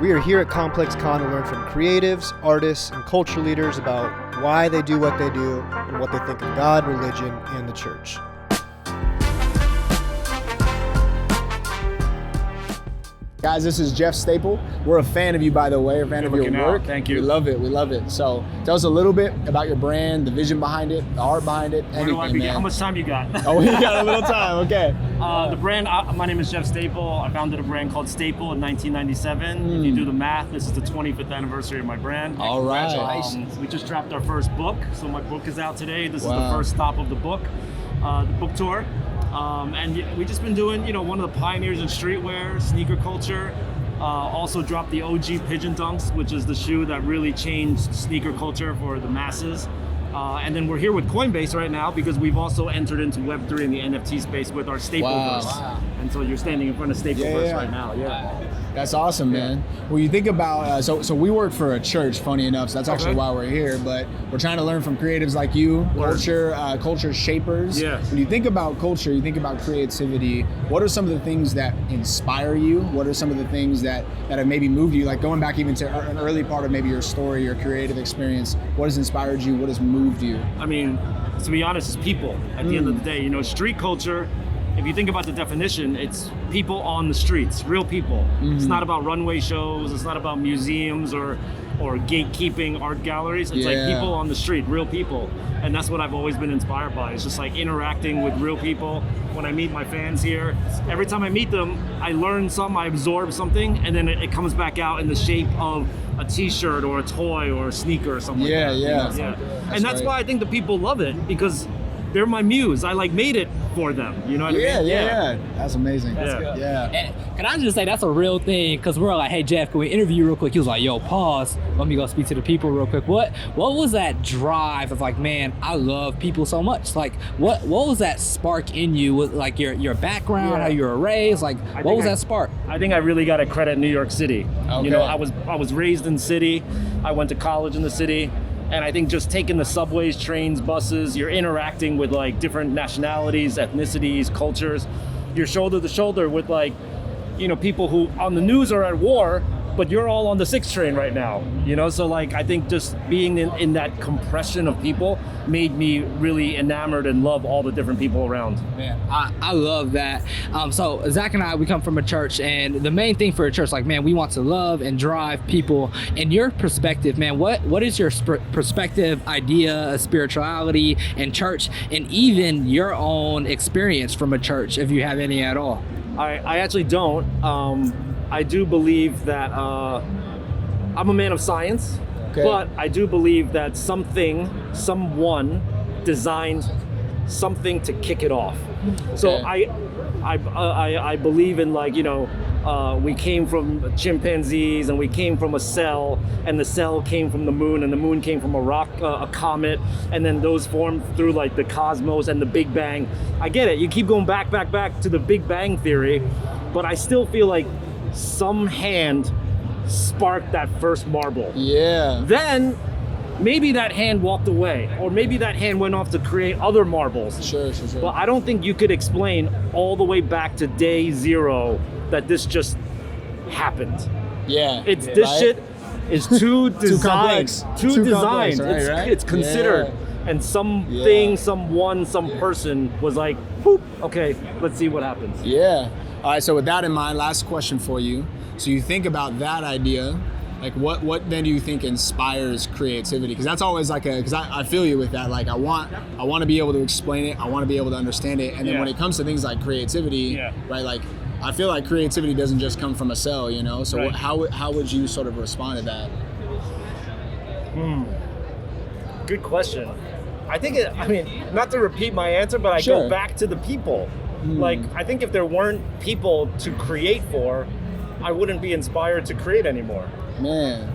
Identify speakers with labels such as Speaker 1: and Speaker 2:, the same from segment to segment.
Speaker 1: We are here at ComplexCon to learn from creatives, artists, and culture leaders about why they do what they do and what they think of God, religion, and the church.
Speaker 2: Guys, this is Jeff Staple. We're a fan of you, by the way, a fan of your work.
Speaker 3: Thank you.
Speaker 2: We love it. So tell us a little bit about your brand, the vision behind it, the art behind it,
Speaker 3: Where do I begin? How much time you got?
Speaker 2: Oh, we got a little time, okay.
Speaker 3: The brand, my name is Jeff Staple. I founded a brand called Staple in 1997. If you do the math, this is the 25th anniversary of my brand.
Speaker 2: All right.
Speaker 3: We just dropped our first book. So my book is out today. This is the
Speaker 2: Wow.
Speaker 3: first stop of the book tour. And we just been doing, one of the pioneers in streetwear, sneaker culture. Also dropped the OG Pigeon Dunks, which is the shoe that really changed sneaker culture for the masses. And then we're here with Coinbase right now because we've also entered into Web3 in the NFT space with our Stapleverse.
Speaker 2: Wow.
Speaker 3: And so you're standing in front of Stapleverse right now. Yeah.
Speaker 2: That's awesome, man. Well, you think about, so we work for a church, funny enough, so that's actually why we're here, but we're trying to learn from creatives like you, culture shapers.
Speaker 3: Yeah.
Speaker 2: When you think about culture, you think about creativity, what are some of the things that inspire you? What are some of the things that have maybe moved you? Like going back even to an early part of maybe your story, your creative experience, what has inspired you? What has moved you?
Speaker 3: I mean, to be honest, it's people at the end of the day. Street culture, if you think about the definition, it's people on the streets, real people. It's not about runway shows, it's not about museums or gatekeeping art galleries. It's like people on the street, real people. And that's what I've always been inspired by. It's just like interacting with real people. When I meet my fans here, every time I meet them, I learn something, I absorb something, and then it comes back out in the shape of a t-shirt or a toy or a sneaker or something like that. Yeah. And that's why I think the people love it, because they're my muse. I made it for them. You know what I mean?
Speaker 2: Yeah. That's amazing.
Speaker 3: That's
Speaker 4: good.
Speaker 2: Yeah.
Speaker 4: And can I just say that's a real thing? Because we're like, hey Jeff, can we interview you real quick? He was like, yo, pause. Let me go speak to the people real quick. What was that drive of like, man, I love people so much? Like, what was that spark in you? Was like your background, how you were raised? Like, what was that spark?
Speaker 3: I think I really got to credit New York City.
Speaker 2: Okay.
Speaker 3: I was raised in the city. I went to college in the city. And I think just taking the subways, trains, buses, you're interacting with like different nationalities, ethnicities, cultures. You're shoulder to shoulder with people who on the news are at war, but you're all on the 6 train right now. So like I think just being in that compression of people made me really enamored and love all the different people around.
Speaker 4: Man, I love that. So Zach and I, we come from a church, and the main thing for a church, like, man, we want to love and drive people. In your perspective, man, what is your perspective, idea of spirituality and church, and even your own experience from a church, if you have any at all?
Speaker 3: I actually don't. I do believe that I'm a man of science, but I do believe that someone designed something to kick it off. So I believe in we came from chimpanzees and we came from a cell, and the cell came from the moon, and the moon came from a rock, a comet, and then those formed through like the cosmos and the Big Bang. I get it. You keep going back to the Big Bang theory, but I still feel like some hand sparked that first marble.
Speaker 2: Yeah.
Speaker 3: Then maybe that hand walked away, or maybe that hand went off to create other marbles.
Speaker 2: Sure.
Speaker 3: But I don't think you could explain all the way back to day 0 that this just happened.
Speaker 2: Yeah.
Speaker 3: This shit is too designed. Too designed.
Speaker 2: Complex, right?
Speaker 3: It's considered. And something, someone, some person was like, boop, okay, let's see what happens.
Speaker 2: Yeah. All right, so with that in mind, last question for you. So you think about that idea, like what then do you think inspires creativity? Because that's always like because I feel you with that. Like I want to be able to explain it. I want to be able to understand it. And then when it comes to things like creativity, right? Like I feel like creativity doesn't just come from a cell, So how would you sort of respond to that?
Speaker 3: Good question. I think not to repeat my answer, but I go back to the people. Like, I think if there weren't people to create for, I wouldn't be inspired to create anymore.
Speaker 2: Man.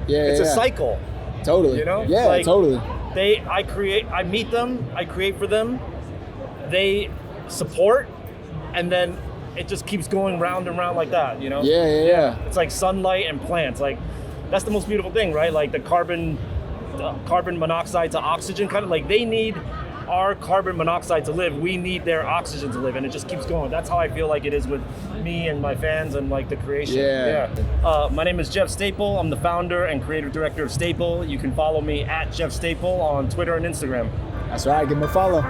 Speaker 2: Yeah.
Speaker 3: It's a cycle.
Speaker 2: Totally. Yeah, totally.
Speaker 3: I meet them, I create for them, they support, and then it just keeps going round and round like that,
Speaker 2: Yeah.
Speaker 3: It's like sunlight and plants. Like, that's the most beautiful thing, right? Like the carbon monoxide to oxygen kind of, like they need our carbon monoxide to live, we need their oxygen to live, and it just keeps going. That's how I feel like it is with me and my fans and like the creation. My name is Jeff Staple. I'm the founder and creative director of Staple. You can follow me at Jeff Staple on Twitter and Instagram.
Speaker 2: That's right. Give him a follow.